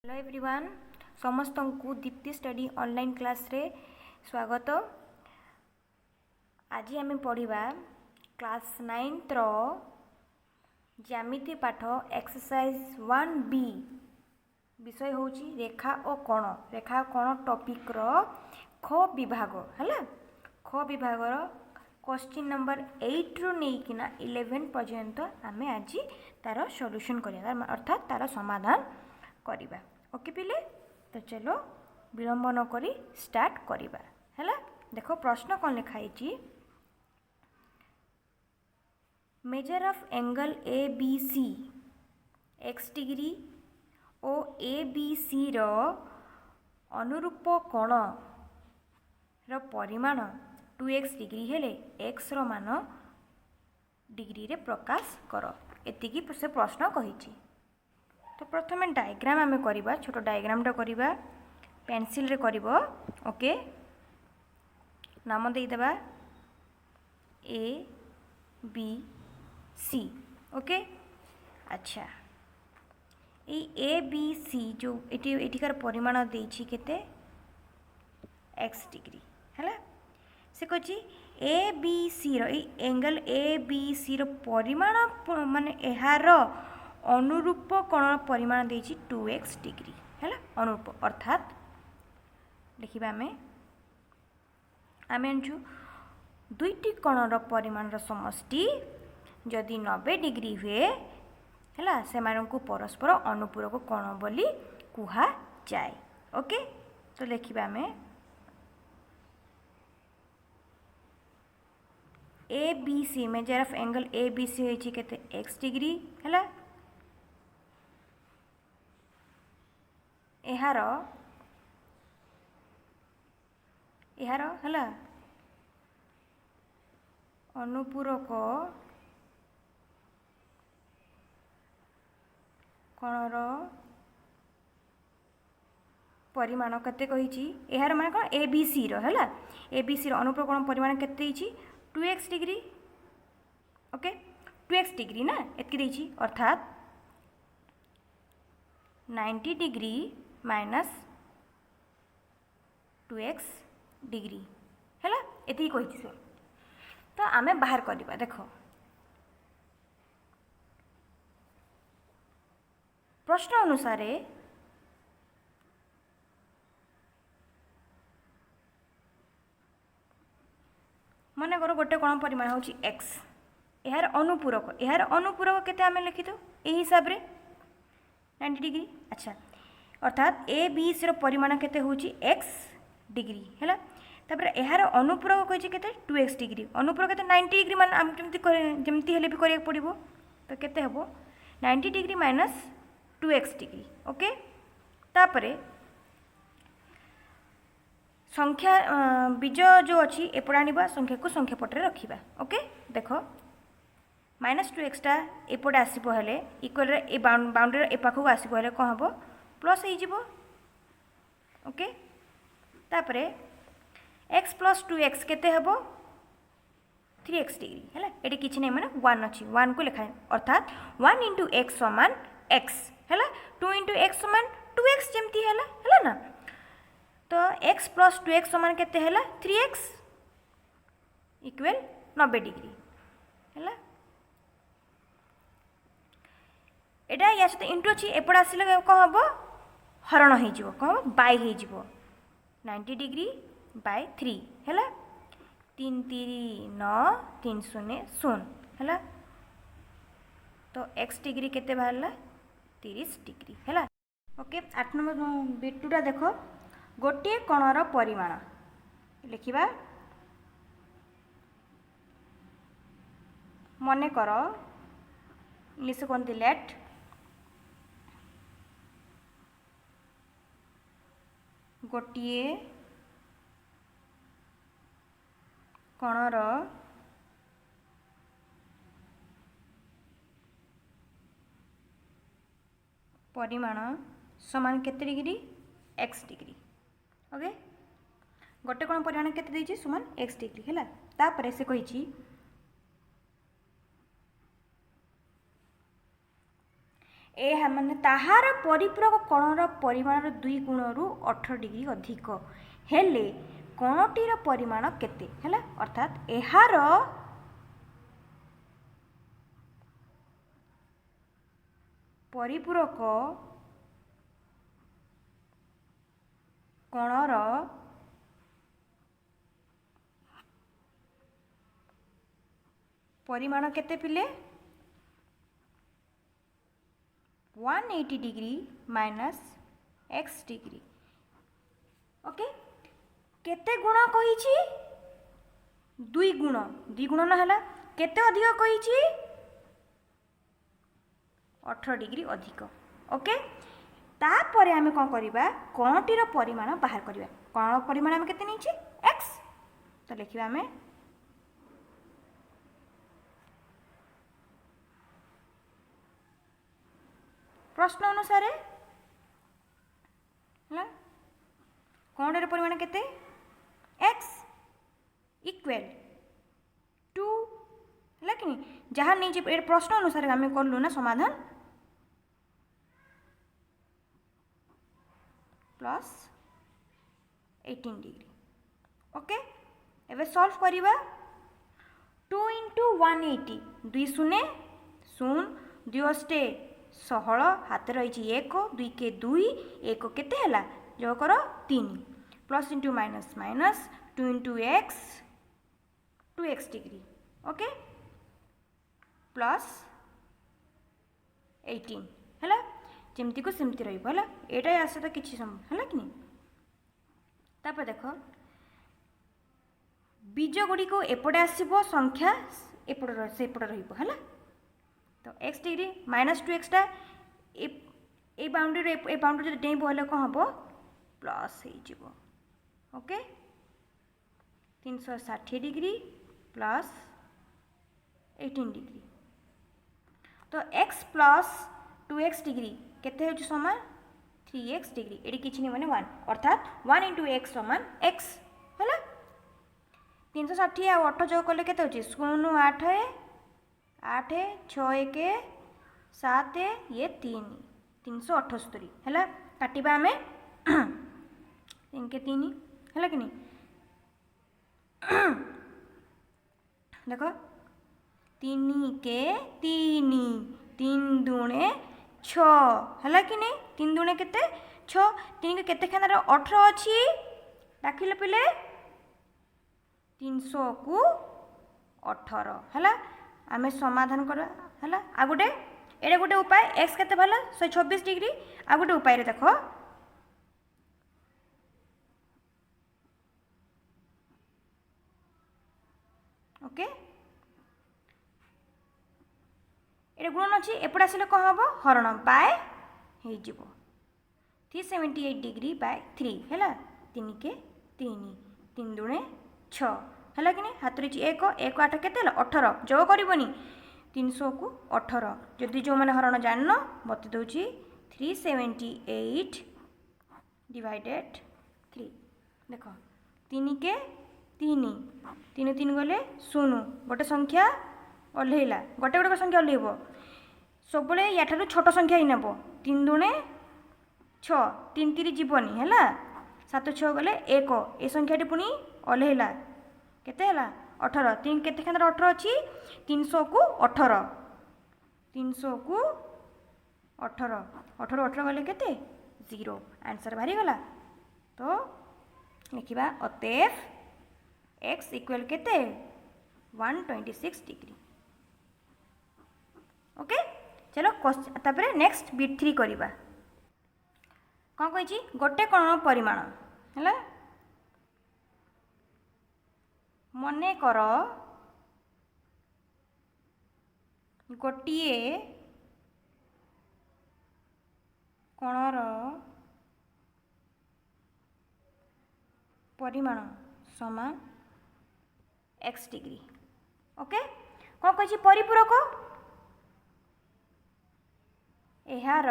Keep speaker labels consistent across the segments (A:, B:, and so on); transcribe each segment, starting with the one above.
A: Hello everyone समस्त को Deepti study online class रे स्वागत। आज आम पढ़ा क्लास 9 रो ज्यामिति पाठ एक्सरसाइज 1B विषय हूँ रेखा और कोण टॉपिक रो ख विभाग है। ख विभाग क्वेश्चन नंबर 8 रु नेकिना 11 पर्यंत आम आज तार सॉल्यूशन करिया अर्थात तार समाधान करिबा। ओके पिले, तो चलो विलंब न करी स्टार्ट करिबा हैला। देखो प्रश्न कौन लिखाई, measure of angle A B C x degree और ए बी सी रो अनुरूप कोण रो परिमाण 2x डिग्री हेले x रो मान डिग्री रे प्रकाश कर, एतिकी से प्रश्न कही। तो प्रथमे डायग्राम आम करवा, छोट डायग्राम करवा पेंसिल रे करबो। ओके, नाम देदेबा ए बी सी। ओके, अच्छा ए बी सी जो एटिकार परिमाण देछि केते x डिग्री हैला। से कछि ए बी सी रो एंगल ए बी सी रो परिमाण माने एहार अनुरूप कोण परिमाण देछि 2x डिग्री हैला। अनुरूप अर्थात देखिबा आमे अंजु दुईटी कोणर परिमाण समष्टि जदि 90 डिग्री हुए हैला से मानकु परस्पर अनुपूरक कोण बोली कुहा जाए। ओके, तो देखिबा A B C major of angle A B C होइछि केते x डिग्री हैला। एहार हला अनुपूरक कोणर परिमाण केते कहिछि, एहार माने कोन ए बी सी रो हला। ए बी सी रो अनुपूरक कोण परिमाण केते हिछि 2x degree. Okay, 2x degree ना एतकी देछि अर्थात 90 डिग्री माइनस 2x डिग्री हैला, एति कहि से। तो आमे बाहर करबा। देखो प्रश्न अनुसार मन कर गोटे कोण परिमाण होची x, यार अनुपूरक केते आमे लिखि दो ए हिसाब रे 90 डिग्री। अच्छा, अर्थात ए बी सी रो परिमाण केते होची x डिग्री हैला। तापर एहार अनुपूरक कहिछि केते 2x डिग्री। अनुपूरक केते 90 डिग्री मान हम जेमति हेले भी करिया पड़िबो। तो केते हबो 90 degree minus 2x degree. Okay, तापरे संख्या बीज जो अच्छी एपट आनिबा, संख्या को संख्या पटरे रखिबा। ओके, देखो माइनस 2x टा एपटे आसीबो हेले इक्वल रे ए बाउंड्री ए पाखु आसीबो हेले कोन हबो प्लस हे जिवो। ओके, तापरे x प्लस 2x केते हबो 3x डिग्री हैला। एटी किछि नै माने 1 अछि, 1 को लिखा अर्थात 1 into x समान x हैला, 2 into x समान 2x जेमति हैला ना। तो x प्लस 2x समान केते हैला 3x इक्वल 90 डिग्री हैला। एटा या सहित इंटू अच्छी एपट आसिले कौन हम हरण हो कौन बाय हो 90 डिग्री बाय 3 है 3 3 9 3 0 0 है। तो x डिग्री केते बाहरला 30 डिग्री है। ओके, 8 नंबर बिटूटा देखो गोटे कोणर परिमाण लिखिबा। मने कर इंग्लिश कहते लेट गोटे कोणर परिमाण समान केते डिग्री x डिग्री। ओके, गोटे कोण परिमाण केते देछि समान x डिग्री हैला। तापरे से कहिछि ଏହା ମାନେ ତାହାର ପରିପୂରକ କଣର ପରିମାଣର 2 ଗୁଣରୁ 18 डिग्री अधिक हेले कणटीर परिमाण केते हैला अर्थात एहार परिपूरक कणर परिमाण केते पिले 180 degree minus x degree okay केते गुण कहिछि 2 गुण न हला केते अधिक कहिछि 18 डिग्री अधिक ओके तापर आमे कोन करिबा कणटीर परिमाण बाहर करिबा कण परिमाण आमे केते नैछि x तो लिखिबा आमे प्रश्न अनुसार है कणर परिमाण केते x इक्वल टू है कि जहाँ नहीं प्रश्न अनुसार आम कलु ना समाधान प्लस 18 डिग्री ओके एवं सॉल्व करिबा 2 इंटू 180 2 शून्य शून 2 अष्टे 16 हाथ रही 1 2 के 2 1 केते हला जो कर 3 plus into minus minus 2 into x 2x degree okay plus 18 है जमती को सेमती रही है यहाँ आसे तो किसी समय है कि नहीं तापर देख बीज गुड़ी को एपटे आसब संख्या एपट सेपट रहा तो x डिग्री माइनस 2x टा ए बाउंड्री जो डेब हेल्ले कौन हम प्लस हो ओके 360 डिग्री प्लस 18 डिग्री तो x प्लस 2x डिग्री केते हो समान 3x डिग्री ये किसी नहीं माने 1 अर्थात 1 इंटू एक्स समान x है 360 आ 8 जो कले केते होची 0 8 8 6 1 7 ये 3 378 है काटिबा आमे 3 के 3 है कि नहीं देखो 3 के 3 3 दूणे 6 है कि नहीं 3 दूणे केते 6 3 के केते खाना 18 अच्छी डाकिले पिले 300 को 18 है आमे समाधान कर है आ गोटे एडे गोटे उपाय x केते भला 126 डिग्री आ गोटे उपाय रे देखो ओके ये गुणन अच्छी एपटे आसिले कौन हम हरण बाय हो 378 डिग्री बाय 3 है 3 के 3 3 दूणे 6 है कि नहीं हाथ रही 1 1 8 के 18 जो करनी 300 को 18 जदि जो मैंने हरण जान मत दूची 378 डिवाइडेड 3 देख 3 के 3 3 3 गले 0 गोटे संख्या ओह्लैला गोटे गोटे संख्या ओह्लैब सब या छोट संख्या ही नब 3 दूणे 6 3 3 जीवनी है 7 6 गले 1 ए संख्याटी पुणी ओह्लैला केते 18 3 केते खान 18 अच्छी 300 को 18 300 को 18 18 18 गले केते 0 आंसर बाहरी गला तो लिखा अतएव x इक्वल केते 126 डिग्री ओके चलो तापर नेक्स्ट बिट 3 करवा कौन कही गोटे कण परिमाण है मने कर गोटे कणर परिमाण समान x डिग्री ओके कौन कही परिपूरक एहार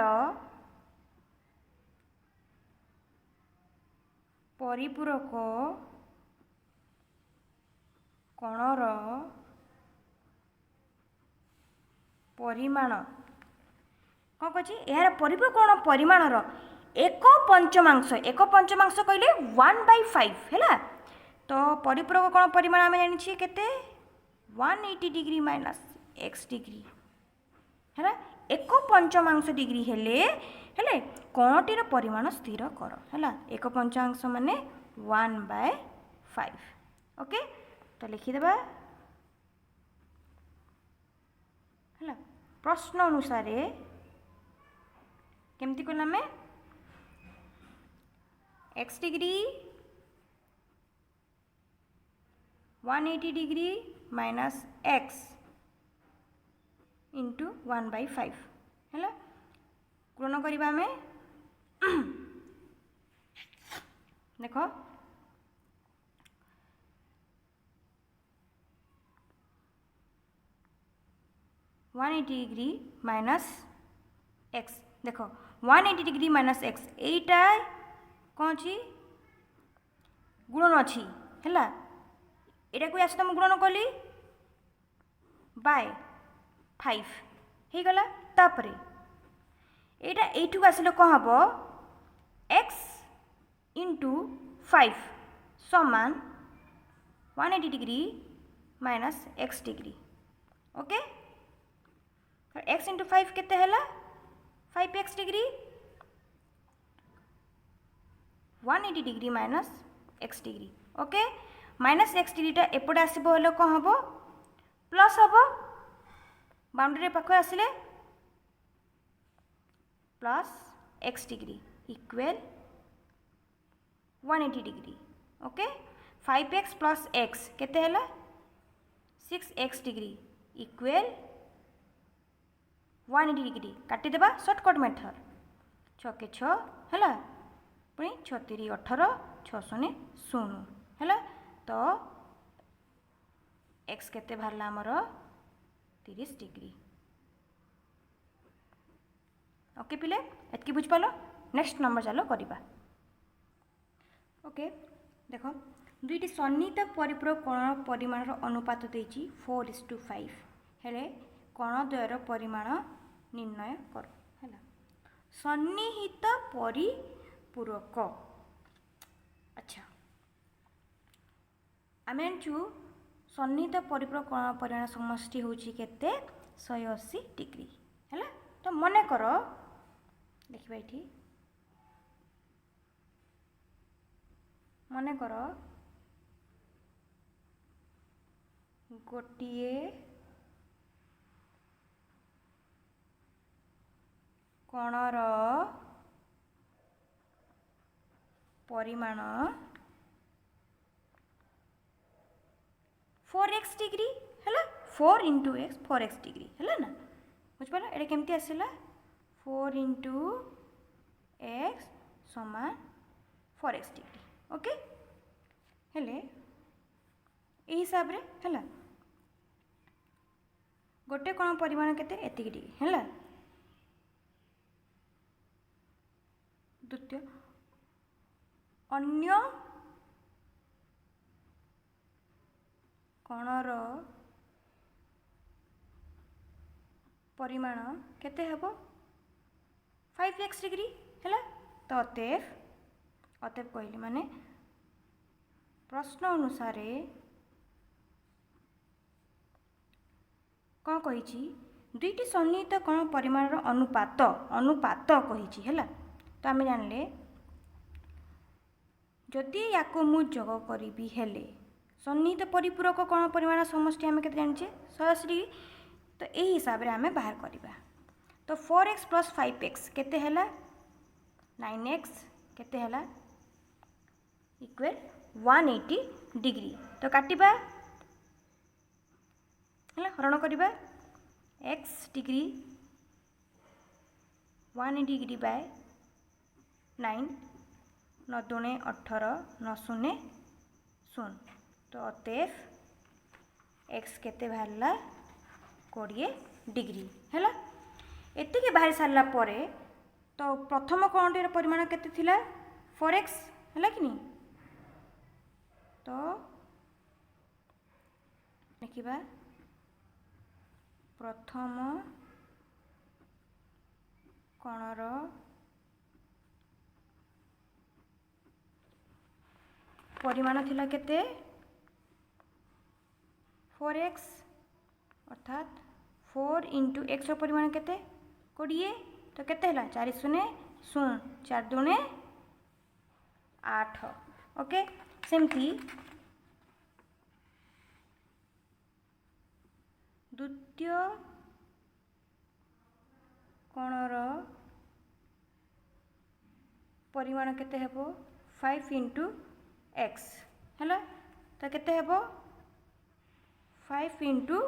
A: परिपूरक कणर परिमाण कौन कही यार परिपूरक कोण परिमाणर एक पंचमांश कहले 1/5 है। तो परिपूरक कोण परिमाण आम जानी केते 180 डिग्री माइनस x डिग्री है। एक पंचमांश डिग्री हेले कोणटीर परिमाण स्थिर कर है। एक पंचमांश माने 1/5। ओके तो लिखिदेबा है। प्रश्न अनुसार केमती कला में x degree 180 degree minus x into 1/5 है। गुणन करवा में देख 180 डिग्री माइनस एक्स देख 180 डिग्री माइनस एक्स एटा कौन अच्छी गुणन अच्छी है। यहाँ को आस तुम गुणन कली बाय 5 हो गला। तापर यहाँ यू आसिले कौन हम x इंटू 5 समान 180 degree minus x degree. Okay x into 5 केते हैला 5x degree 180 degree minus x degree. Okay minus x डिग्रीटा एपटे आसबो हेले कौन हम प्लस हम बाउंड्री पाखे आसिले plus x degree equal 180 degree. Okay 5x plus x केते हैला 6x डिग्री इक्वल 180 डिग्री। काटिदेबा सर्टकट मेथड 6 के 6 है पुणी 6 3 18 6 0 0 है। तो x केते बाहरला आमर 30 डिग्री। ओके पिले एतकी बुझ पालो। नेक्स्ट नंबर चलो करिबा। ओके देख दुईटी सन्निहित परिपूरक कोण परिमाण अनुपात देछि 4:5 हेले कोण द्वयर परिमाण निर्णय कर है। सन्निहित परिपूरक अच्छा आम जानू सन्निहित परिपूरक कोण परिमाण समष्टि होछि केते 180 डिग्री है। तो मन कर देखिबा ये मन कर गोटिए कोणर परिमाण 4x डिग्री है 4 इंटू एक्स 4x डिग्री है ना बुझिपार। ये केमती आसला 4 इंटू एक्स समान 4x डिग्री। ओके हेले यही हिसाब रे है गोटे कोण परिमाण केते एतिक डिग्री है। द्वितीय अन्य कोणर परिमाण केते हेबो 5x डिग्री है। तो अतएव कहली माने प्रश्न अनुसार कौन कही दुईटी सन्निहित कोण परिमाण अनुपात कही है। तो आम जानले जदि या मु जोग करी हेले सन्निहित परिपूरक कोण परिमाण समष्टि आम के जाने 180 डिग्री। तो यही हिसाब से आम बाहर करवा। तो 4x प्लस 5x केते हैला 9x केते हैला इक्वल 180 डिग्री। तो काटिबा है हरण करवा x डिग्री 180 डिग्री बाय 9 9 दूने 18 9 शून्य 0। तो अतएव x केते बाहरला 20 डिग्री है। एतिके बाहर सारा पर तो प्रथम कोणटीर परिमाण केते थिला 4x है कि नहीं। तो देखिबा प्रथम कोणर परिमाण थिला केते 4x अर्थात 4 इंटू एक्स परिमाण केते 20 तो केते हला 4 शून्य 0 4 दूने 8 ओके सेमती द्वितीय कोणर परिमाण केते हेबो 5 इंटू एक्स है तो केते हेबो 5 इंटू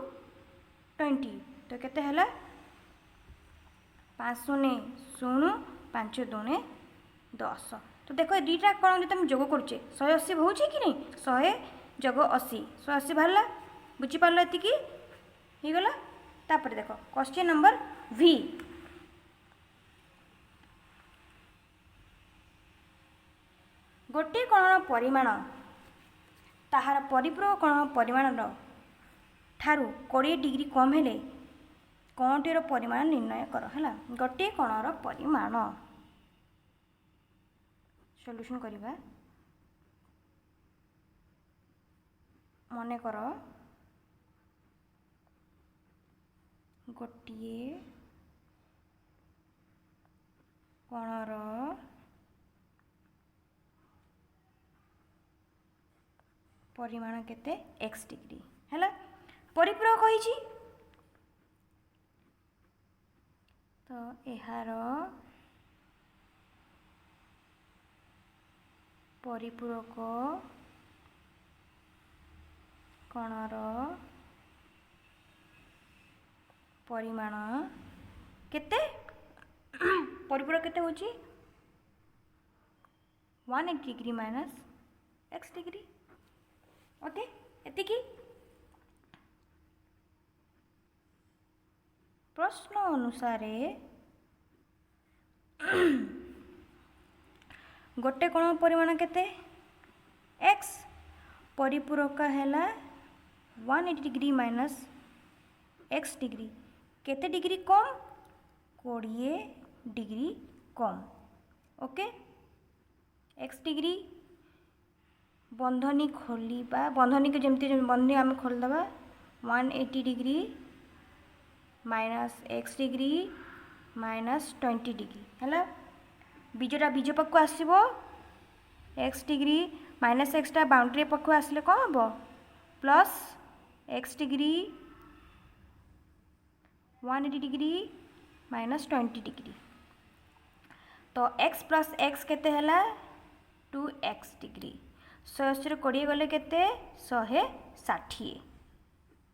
A: 20 तो केते हला 5 शून्य 0 5 दूने 10 तो देखो दुईटा कौन जो तुम जोग करुचे 180 हो कि नहीं 100 जोग 80 180 बाहर बुझीपार ये गला तापर देख क्वेश्चन नंबर भी गोटे कोणर परिमाण ताहार परिपूरक कोण परिमाण ठारू 20 डिग्री कम हेले कोणटीर परिमाण निर्णय कर है गोटे कोणर परिमाण सॉल्यूशन करिबा मने कर गोटे कोणर परिमाण केते x डिग्री है परिपूरक कही तो यार परिपूरक कोणर परिमाण केते परिपूरक केते होची 180 degree minus x degree okay एतिकी प्रश्न अनुसार गोटे कोण परिमाण केते x परिपूरक हैला 180 डिग्री माइनस x डिग्री केते डिग्री कम 20 डिग्री कम ओके x डिग्री बंधनी खोलिबा बंधनी के जमती बंधनी आम खोलदबा 180 degree minus x degree minus 20 degree है बीजटा बीज पाखु आसो x डिग्री माइनस एक्सटा बाउंड्री पाखु आसले कौन हम plus x degree 180 degree minus 20 degree तो x प्लस x केते हला 2x डिग्री 180 20 गले केते 160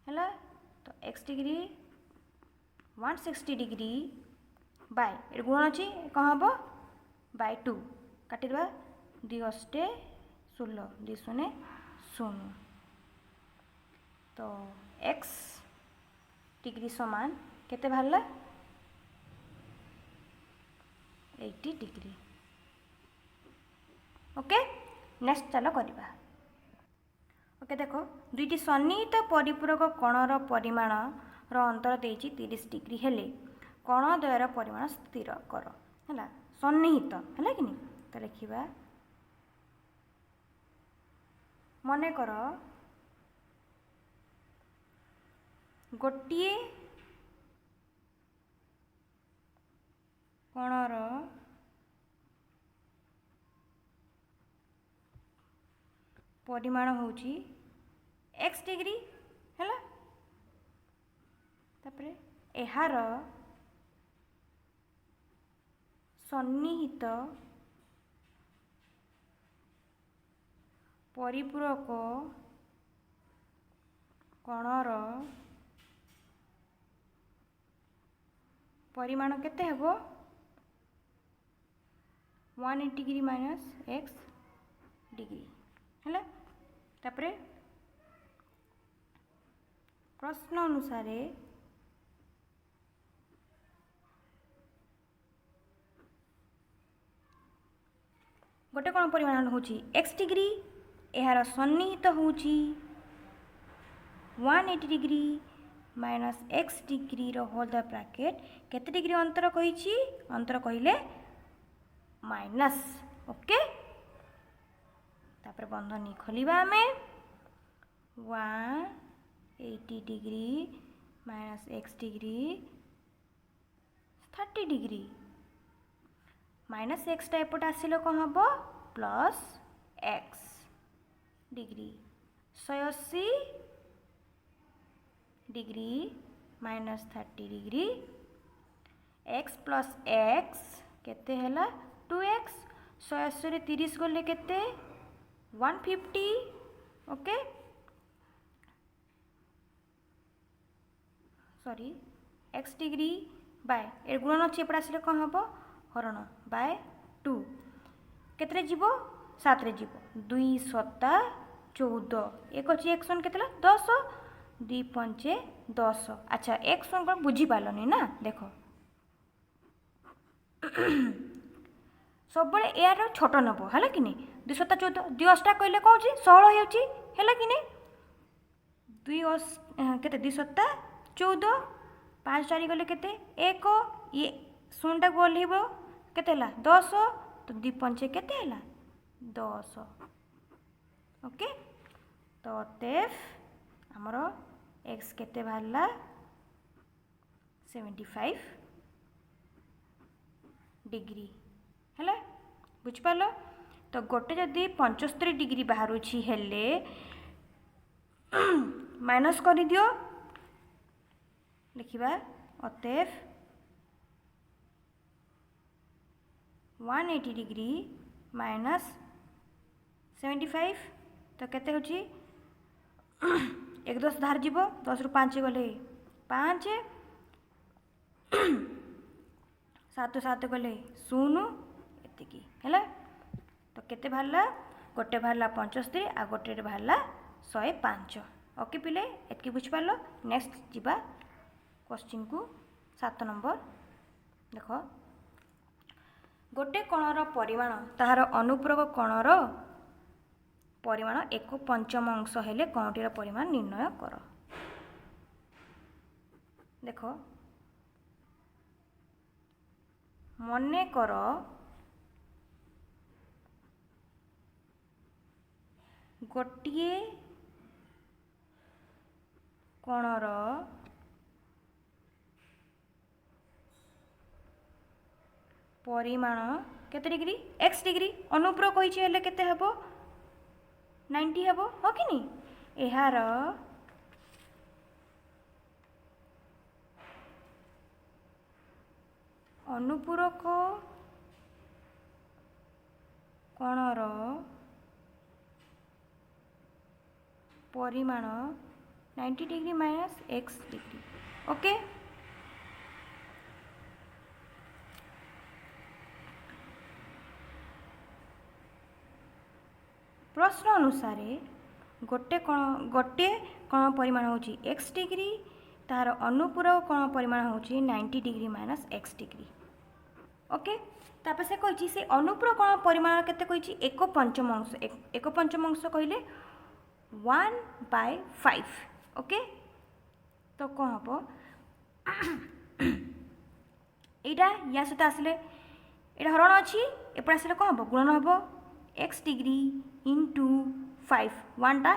A: है तो x डिग्री 160 डिग्री बाय गुण अच्छी कौन हम बाय 2 काटिदेवा 2 अष्टे 16 2 शून्य 0 तो x डिग्री समान केते बाहरला 80 डिग्री ओके नेक्स्ट चलो करिबा ओके देखो दुईटी सन्निहित परिपूरक कोणर परिमाण रो अंतर देछि 30 डिग्री हेले कोण द्वयर परिमाण स्थिर कर है सन्निहित है कि नहीं तो लिखा मन कर गोटे कोणर परिमाण होची x डिग्री है तापरे एहार सन्निहित परिपूरक कोणर परिमाण केते हेबो 180 डिग्री माइनस x डिग्री है तापरे प्रश्न अनुसार गोटे कौन परिमाण होची x डिग्री यार सन्निहित होची 180 degree minus x degree whole the bracket केते डिग्री अंतर कही अंतर कहले माइनस ओके तापर बंधनी खोलिबा आमे 180 degree minus x degree 30 degree minus x एपट आसिले कौन हम plus x degree 180 degree minus 30 degree x plus x केते हैला 2x 180 रे 30 गले केते 150 okay sorry x degree by ए गुणन अच्छे एपट आसिले कौन हम हरण बाय 2 केतरे जीवो 7 रे जीवो 2 7 14 एक अच्छी एक्स वन केतला 10 2 5 10 अच्छा एक्स वन को बुझी पालनी ना देख सब यार छोट नब है कि 2 7 14 2 अष्टा कहले कौन 16 है कि 2 2 7 14 5 4 गले केते 1 ये शून्यटा को ओल्हेब केते 10 तो 2 5 केते 10 ओके तो अतएव आमर एक्स केते बाहरला 75 डिग्री है बुझिपाल तो गोटे जदि 75 डिग्री बाहर हेले माइनस कर दियो लिखिबा अतएव 180 डिग्री माइनस 75 तो केते होची 1 10 धार जीव 10 रु 5 गले 5 7 7 गले 0 एतिकी है तो केते बाहरला गोटे बाहरला 75 आ गोटे बाहरला 105 ओके पिले एतकी बुझ पारलो नेक्स्ट जीवा क्वेश्चन को 7 नंबर देख गोटे कणर परिमाण ताहार अनुप्रयोग कणर परिमाण 1/5 अंश हेले कणटीर परिमाण निर्णय कर देख मने कर गोटिए कणर परिमाण केते डिग्री x डिग्री अनुप्रयोग कहिछि हेले केते हबो 90 हबो हो कि नी एहार अनुपूरक कणर परिमाण 90 degree minus x degree okay प्रश्न अनुसार गोटे कण परिमाण होची x डिग्री तार अनुपूरक कण परिमाण होची 90 degree minus x degree okay तापर से कहिछि से अनुपूरक कण परिमाण केते कहिछि 1/5 अंश 1/5 अंश कहले 1/5 ओके तो कौन हम यहाँ या सहित आसिले यहाँ हरण अच्छी एपटे आसिले कौन हम गुणन हम x डिग्री इंटू 5 1टा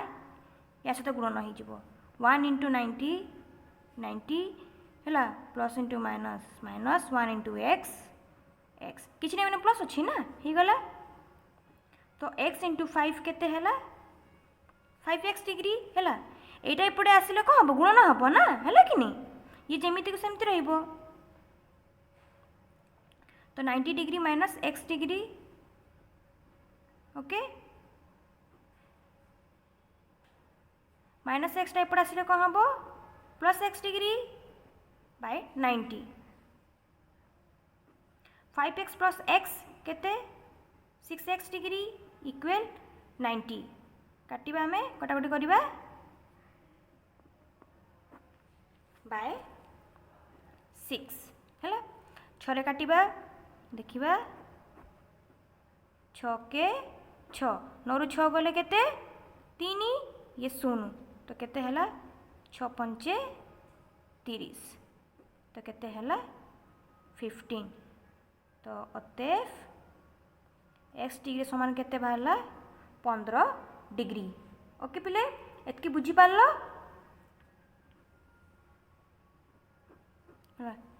A: या सहित गुणन हो 1 इंटू 90 90 है plus into minus minus 1 into x x किसी नहीं मैंने प्लस अच्छी ना हो गला तो x इंटू 5 केते है 5x डिग्री है यहाँ एपटे आसिले कौन हम गुणन हम ना है कि नहीं ये जमीती को सेमती रहिबो तो 90 degree minus x degree okay minus x एपटे आसिले कौन हम plus x degree by 90 5x plus x केते 6x डिग्री इक्वल 90 काटिबा आमे कटाकटी करिबा बाय 6 है 6 काटिबा देखिबा 6 के 6 9 रु 6 गले केते 3 ये 0 तो केते हला 6 5 30 तो केते हला 15 तो अतएव x डिग्री समान केते बाहरला 15 डिग्री। ओके पिले एतकी बुझी पारलो।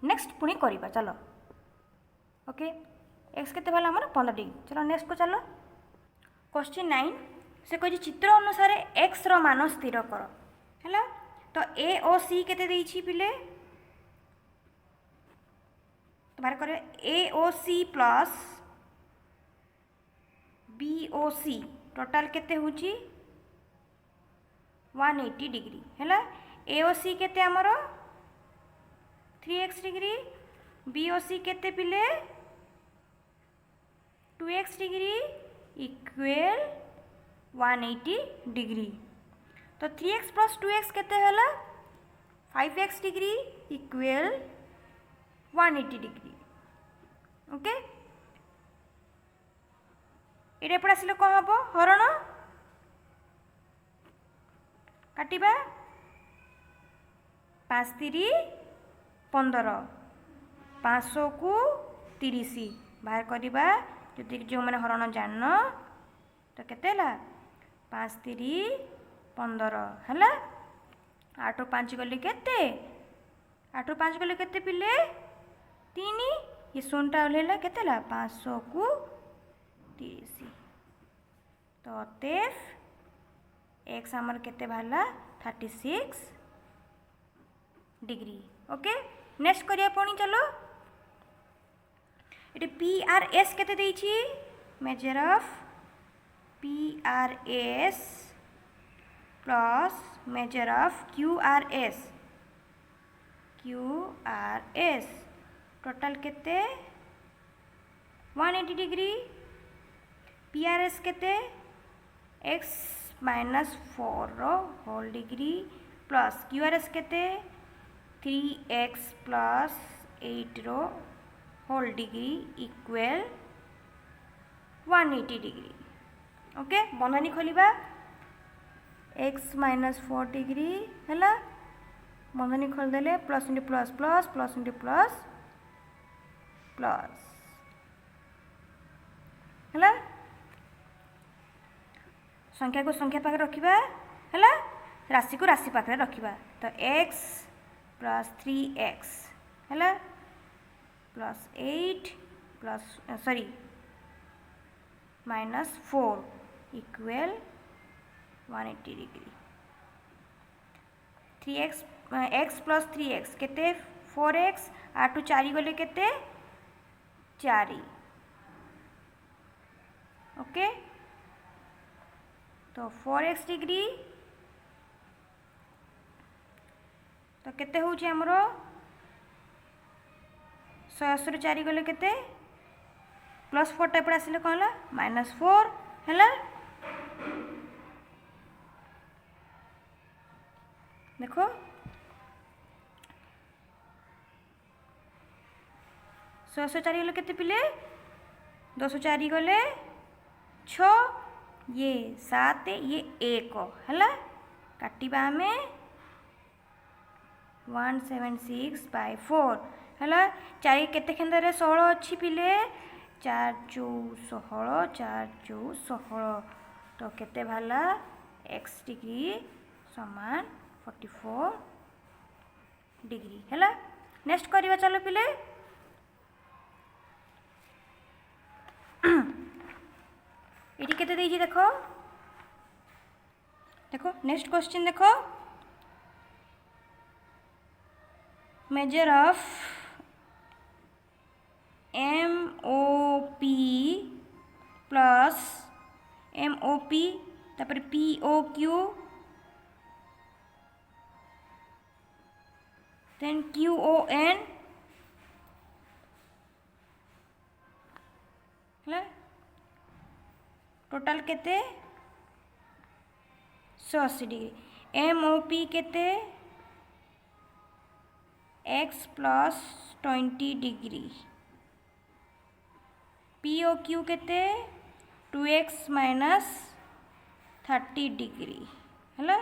A: नेक्स्ट पुणी करिबा चलो। ओके x केते बाहरला हमर 15 डिग्री। चलो नेक्स्ट को चलो। क्वेश्चन 9 से कहि चित्र अनुसार x रो मान स्थिर कर हैला। तो a और c केते देइछि पिले तो बाहर करे a और c प्लस b और c टोटल केते होची 180 डिग्री हैला। a और c केते हमर 3x डिग्री b और c केते पिले 2x डिग्री इक्वल 180 डिग्री। तो 3x प्लस 2x केते हला 5x degree equal 180 degree. Okay एटा पड़ आसिले कौन हम हरण काटिबा 5 3 15 500 को 30 बाहर करवा जो जो मैंने हरण जान तो केते 5 3 15 है 8 5 गले केते 8 5 गले केते पिले 3 ये शून्यटा ओल्हेला केते 500 को 30 तो अतएव x आमर केते बाहरला 36 डिग्री। ओके नेक्स्ट करिया पुणी चलो। ये PRS केते देइछि measure of PRS plus major of QRS total केते 180 डिग्री। PRS केते x minus 4 whole degree plus QRS केते 3x plus 8 whole degree equal 180 degree. Okay बंधनी खोलिबा x माइनस 4 डिग्री है बंधनी खोलदेले plus into plus plus plus into plus plus है संख्या को संख्या पाखे रखा है राशि को राशि पाखे रखा। तो x प्लस 3x है plus 8 plus sorry minus 4 equal 180 degree. 3x x plus 3x केते 4x 8 4 गले केते 4। ओके तो 4x डिग्री तो केते होची हमरो 180 4 गले केते प्लस 4 टाइप आसिले कौन है -4 है। देखो 180 4 गले केते पिले 204 गले 6 ये 7 ये 1 है काटिबा हमें 176/4 है 4 केते केन्द्र 16 अच्छी पिले 4 चौ 16 4 चौ 16 तो केते भाला x डिग्री समान 44 डिग्री है। नेक्स्ट करिवा चलो पिले ये केते देइछि देखो देखो नेक्स्ट क्वेश्चन देखो major of MOP plus MOP तापर POQ देन QON है टोटल केते 180 डिग्री। MOP केते x प्लस 20 डिग्री। POQ केते 2x माइनस 30 डिग्री है।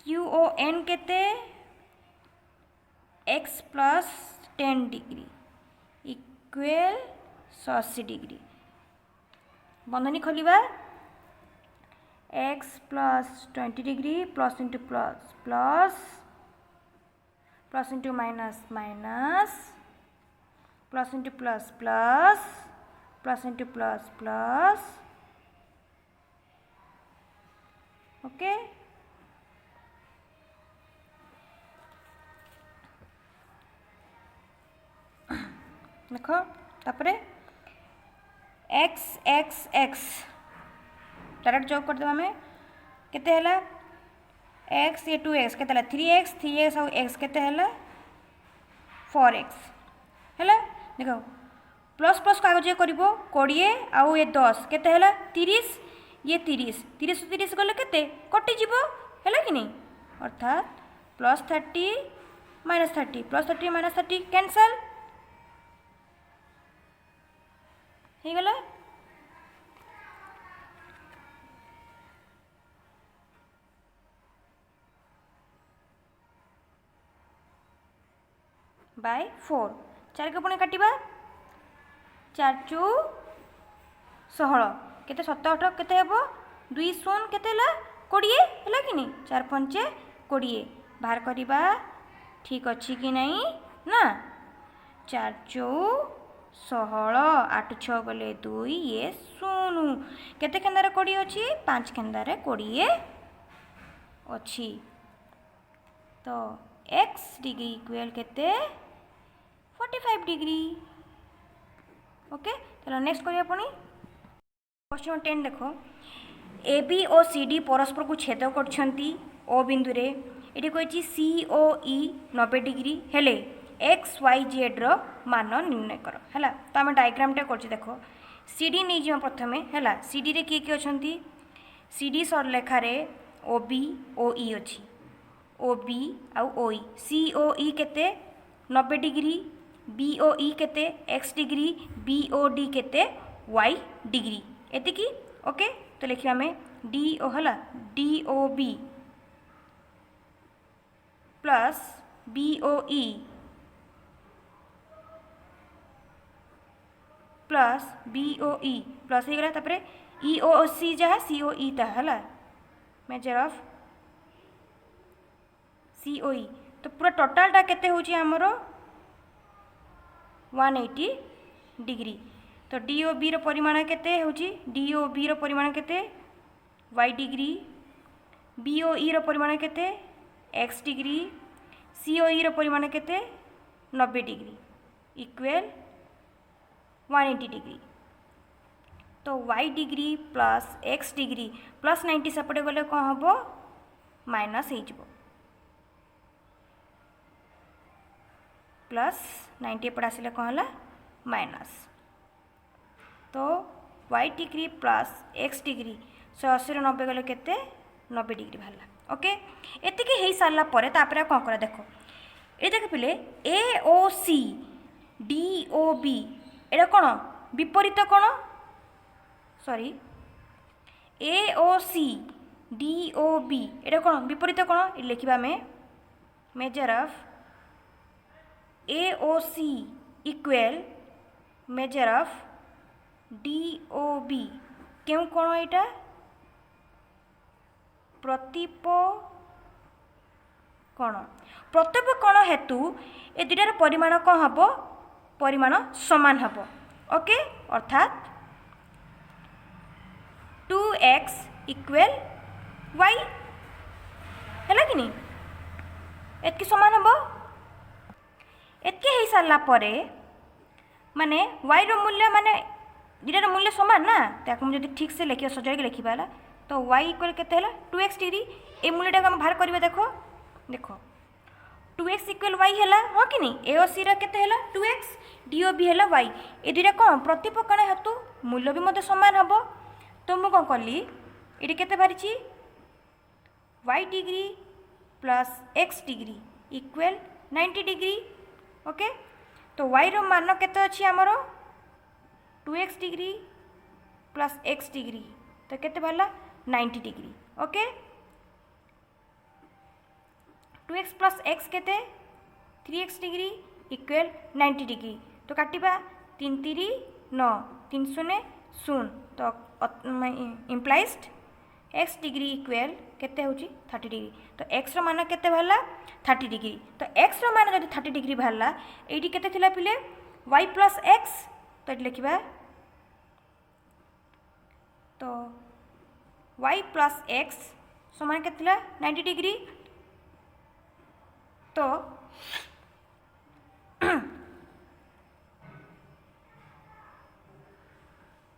A: QON केते x plus 10 degree equal 180 degree बंधनी खोलिबा x plus 20 degree plus into plus plus plus into minus minus plus into plus plus plus into plus plus okay देख तापर x x x direct job करदे आम केते हला x ये 2x केते हला 3x और x केते हला 4x हला देख प्लस प्लस कागज करिवो 20 आउ ये 10 केते हला 30 ये 30 30 30 गले केते कटि जीवो हला कि नहीं अर्थात plus 30 minus 30 plus 30 minus 30 cancel हो गला बाय 4 4 के पुणी काटिबा 4 चु 16 केते 17 केते हेबो 2 शून्य केते हला 20 हला कि नहीं 4 5 20 बाहर करिबा ठीक अछि कि नहीं ना 4 चु 16 8 6 गले 2 ये शून्य केते केंदारे 20 अछि 5 केंदारे 20 अछि तो x डिग्री इक्वल केते 45 डिग्री ओके चलो नेक्स्ट करिया पुनी क्वेश्चन 10 देखो ए बी और सी डी परस्पर को छेद करछंती ओ बिंदु रे एटी कहछि सी ओ ई 90 डिग्री हेले एक्स वाई जेड रो मान निर्णय कर हैला तो आम डायग्राम टे करछि देखो सी डी नहीं जिमा प्रथमे हैला सी डी रे किए अछंती सी डी सरलेखा रे ओ बी ओ ई अछि ओ बी आउ ओ ई सी ओ ई केते 90 डिग्री बी ओ ई केते X degree B O D केते वाई डिग्री एतिकी ओके तो लिखिया में डी ओ हला D O B plus B O E plus B O E plus हो गला तापरे ई ओ सी जहाँ सी ओ ई ता हला मेजर ऑफ सी ओ ई तो पूरा टोटालटा केते होची हमरो 180 डिग्री तो डी ओ बी रो परिमाण केते होची डी ओ बी रो परिमाण केते y डिग्री बी ओ ई रो परिमाण केते x डिग्री सी ओ ई रो परिमाण केते 90 डिग्री इक्वल 180 डिग्री तो y degree plus x degree plus 90 सेपटे गले कौन हम माइनस हो प्लस 90 एपटे आसिले कौन है माइनस तो y degree plus x degree 180 ରୁ 90 गले केते 90 डिग्री बाहर ओके एतिके हो सारा पर तापर कौन कर देख ये देख पिले ए O C D O B एटा कौन विपरीत कौन sorry A O C D O B एटा कौन विपरीत कौन लिखा में measure of A O C equal measure of D O B क्यों कौन यहाँ प्रतीप कौन प्रत्येक कौन हेतु ए दुटार परिमाण कौन हम परिमाण समान हम ओके अर्थात 2x इक्वल y है कि नहीं एतकी समान हम एतके हो सारा पर माने y रो मूल्य माने दुटार मूल्य समान ना ताकि मुझे ठीक से लिखिए सजाई लिखा है तो y इक्वल केते 2x डिग्री ए मूल्यटा हम बाहर करिवे देखो देखो 2x इक्वल y है हाँ कि नहीं ए ओ सी केते 2x डी ओ बी है y ए दुटा कौन प्रतिपक्षण हेतु मूल्य भी मत सामान हम तो मुझे कौन कली ये केते बाहरी y degree plus x degree equal 90 degree okay तो y रो मान केते अछि हमरो 2x degree plus x degree तो केते बाहला 90 degree okay 2x plus x केते 3x डिग्री इक्वल 90 डिग्री तो काटिबा 3 3 9 3 0 0 तो इम्प्लाइज x डिग्री इक्वल केते होची 30 डिग्री तो x रो मान केते भला 30 डिग्री तो x रो मान जदि 30 डिग्री भला एठी केते थिला पिले y प्लस x तो एठी लिखिबा तो y प्लस x समान केते थिला 90 डिग्री तो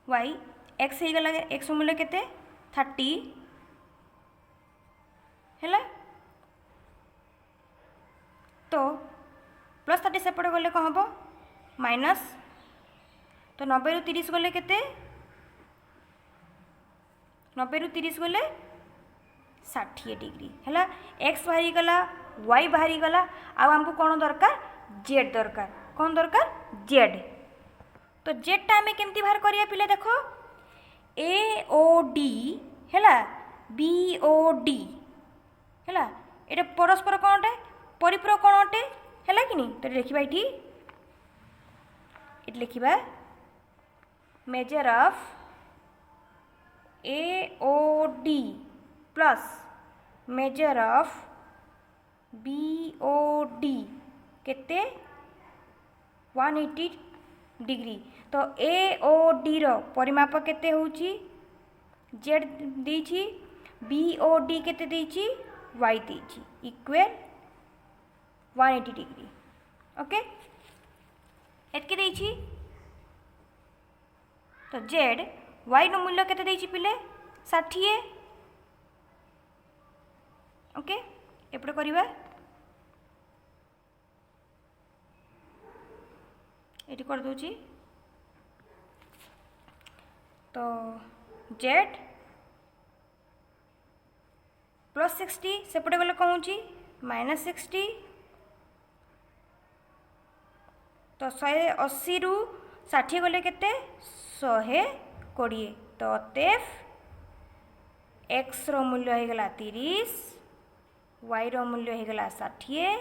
A: y x हो गला x मूल्य केते 30 हैला तो प्लस 30 सेपटे गले कौन हम माइनस तो 90 रु 30 गले केते 90 रु 30 गले 60 डिग्री हैला x बाहरी गला y बाहरी गला आ हमको कौन दरकार z दरकार कौन दरकार z तो z टा हमें केमती बाहर करिया पिले देखो AOD हैला BOD हैला एटा परस्पर कोनटे परिपूरक कोनटे हैला कि नहीं तो लिखिबा इट लिखिबा major of AOD plus major of BOD केते 180 डिग्री तो AOD रो परिमाप केते होची Z देछि BOD केते देछि Y देछि इक्वल 180 डिग्री ओके एतके देछि तो Z Y नो मूल्य केते देछि पिले 60 ओके एपटे करिबा एटी कर दूची तो Z प्लस 60 सेपटे गले कौन होची माइनस 60 तो 180 रु 60 गले केते 120 तो अतएव x रो मूल्य हो गला 30 y रो मूल्य हो गला 60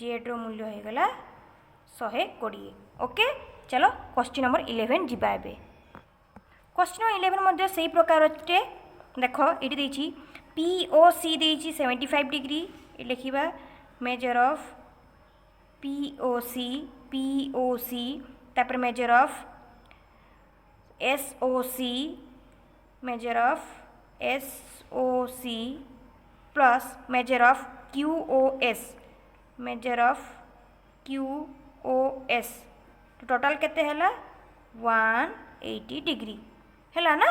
A: z रो मूल्य हो गला 120 ओके चलो क्वेश्चन नंबर 11 जिबा एबे क्वेश्चन नंबर 11 मध्ये सही प्रकार टे देखो एटी देछि POC देछि 75 डिग्री ए लिखिबा मेजर ऑफ POC तापर major of SOC major of SOC plus major of QOS major of QOS तो टोटल केते हैला 180 डिग्री हैला ना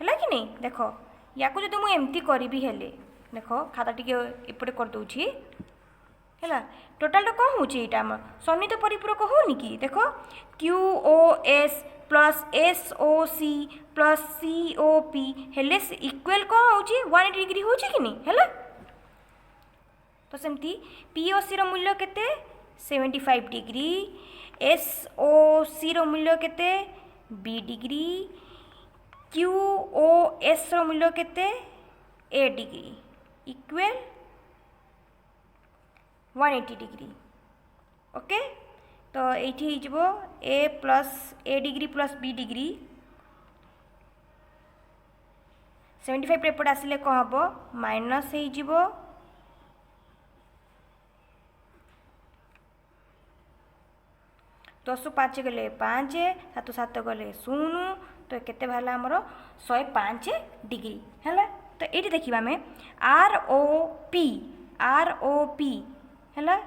A: हैला कि नहीं देखो या को जदि मु एमती करबी हेले देखो खाता टिके एपटे कर दोछि हैला टोटल तो कौन होछि एटा हम सन्निहित परिपूरक होनी कि देखो QOS plus SOC plus COP हेले इक्वल कौन होछि 180 डिग्री होछि कि नहीं हैला तो सेमती POC रो मूल्य केते 75 डिग्री SOC रो मूल्य केते 20 डिग्री QOS रो मूल्य केते 8 डिग्री इक्वल 180 डिग्री ओके तो एठी हिजबो A plus A degree plus B degree 75 एपट आसिले कौन हबो माइनस हिजबो 10 5 गले 5 7 7 गले 0 तो केते भाला हमरो 105 डिग्री हैला तो एटी देखिबा हमें ROP हैला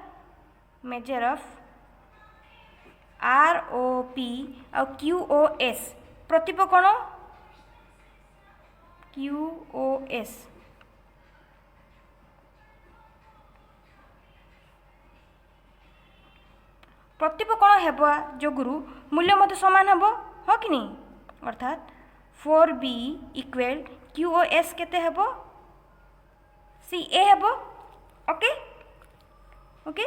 A: मेजर ऑफ ROP और QOS प्रतिप कोण QOS प्रतिप कोण हेबा जोगुरु मूल्य मते समान हबो हो कि नहीं अर्थात 4B इक्वल QOS केते हेबो CA हेबो ओके ओके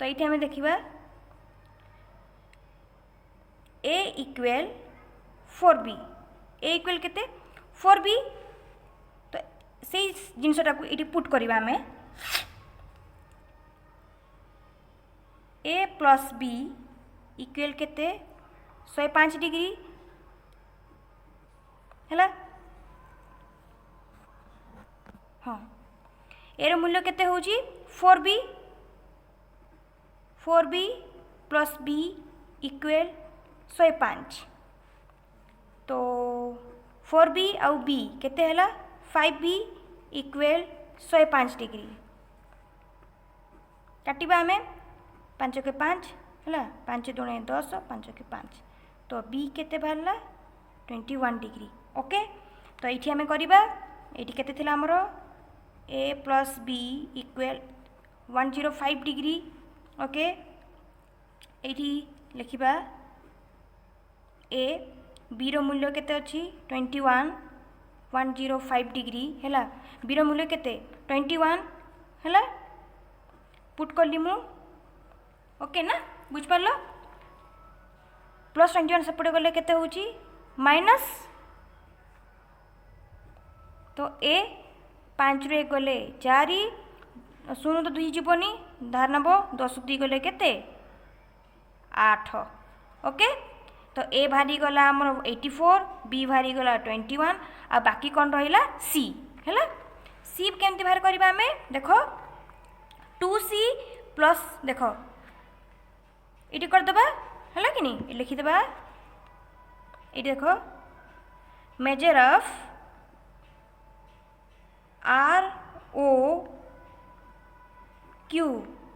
A: तो ये हमें देखिबा A equal 4B A equal केते 4B तो से जिनसटा को इटी पुट करबा हमें ए प्लस बी इक्वल केते 105 डिग्री है। हाँ एर मूल्य केते होची 4b प्लस बी इक्वल 105 तो 4b आउ b केते हैला 5b इक्वल 105 डिग्री काटिबा हमें 5 के 5 है 5 दुणे 10 5 के 5 तो b केते बाहरला 21 डिग्री। ओके तो ये आम करवा ये केते थिला हमरो a plus B equal 105 degree. Okay ये लिखा a b रो मूल्य केते अछि 21 105 डिग्री है b रो मूल्य केते 21 है पुट कली मु। ओके ना बुझ पारलो प्लस 21 सेपटे गले केते होची माइनस तो ए 5 रे गले 4 शून्य तो 2 जीवनी धार नब 10 2 गले केते 8। ओके तो ए भारी गला हमर 84 बी भारी गला 21 आ बाकी कौन रहिला सी है। सी केमती बाहर करबा हमें देखो 2c प्लस देखो ये करदे है कि नहीं लिखिदे ये देखो major of R O Q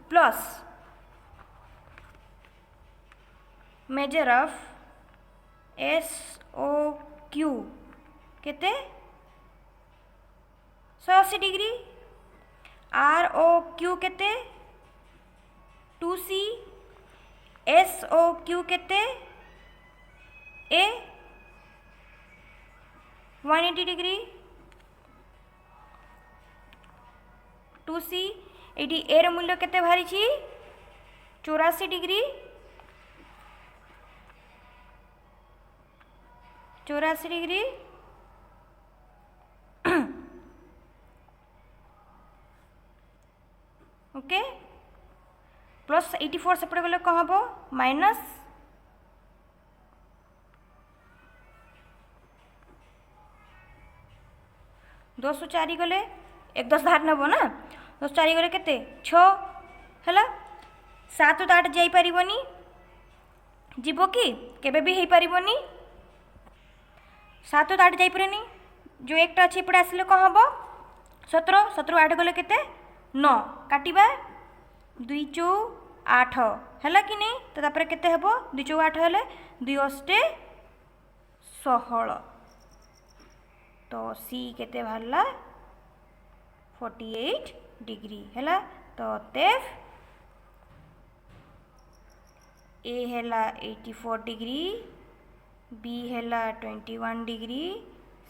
A: plus major of S O Q केते 180 डिग्री आर ओ क्यू केते 2c एस ओ क्यू केते ए 180 डिग्री 2c ये ए रो मूल्य केते बाहरी 84 डिग्री 84 डिग्री ओके प्लस 84 सेपटे गले कौन हम माइनस दस 4 गले 1 10 धार नब ना 10 4 गले केते 6 है 7 तो 8 जाई परिबनी जीवो कि केबे भी हेई परिबनी 7 तो 8 जाई परनी जो एकटा अछि एपटे आसिले कौन हम 17 17 8 गले केते 9 काटिबा 2 चौ 8 है कि नहीं तो तापर केते हेबो 2 चौ 8 हेले 2 अष्टे 16 तो सी केते बाहरला 48 डिग्री है तो तेफ ए हैला 84 डिग्री बी हैला 21 डिग्री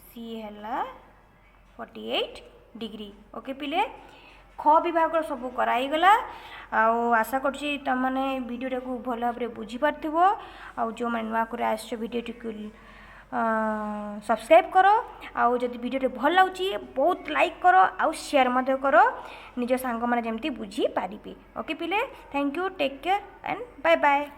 A: सी हैला 48 डिग्री। ओके पिले ख विभाग सब कराईगला आशा करछि तमने वीडियो को भल भाव बुझी पारथिबो आ जो मैंने नुआ करे आसछ वीडियो को सब्सक्राइब करो आउ जदि वीडियो भल लाଗୁଛି बहुत लाइक करो आउ शेयर मध्य करो निज सांग माने जेमती बुझी पारिबे। ओके पिले thank you take care and bye bye.